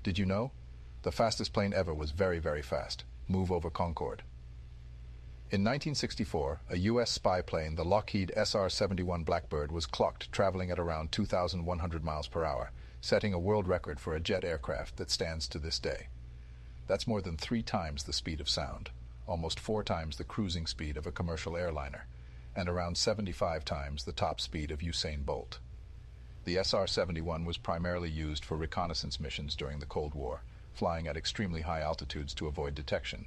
Did you know? The fastest plane ever was very, very fast. Move over Concorde. In 1964, a U.S. spy plane, the Lockheed SR-71 Blackbird, was clocked traveling at around 2,100 miles per hour, setting a world record for a jet aircraft that stands to this day. That's more than 3 times the speed of sound, almost 4 times the cruising speed of a commercial airliner, and around 75 times the top speed of Usain Bolt. The SR-71 was primarily used for reconnaissance missions during the Cold War, flying at extremely high altitudes to avoid detection.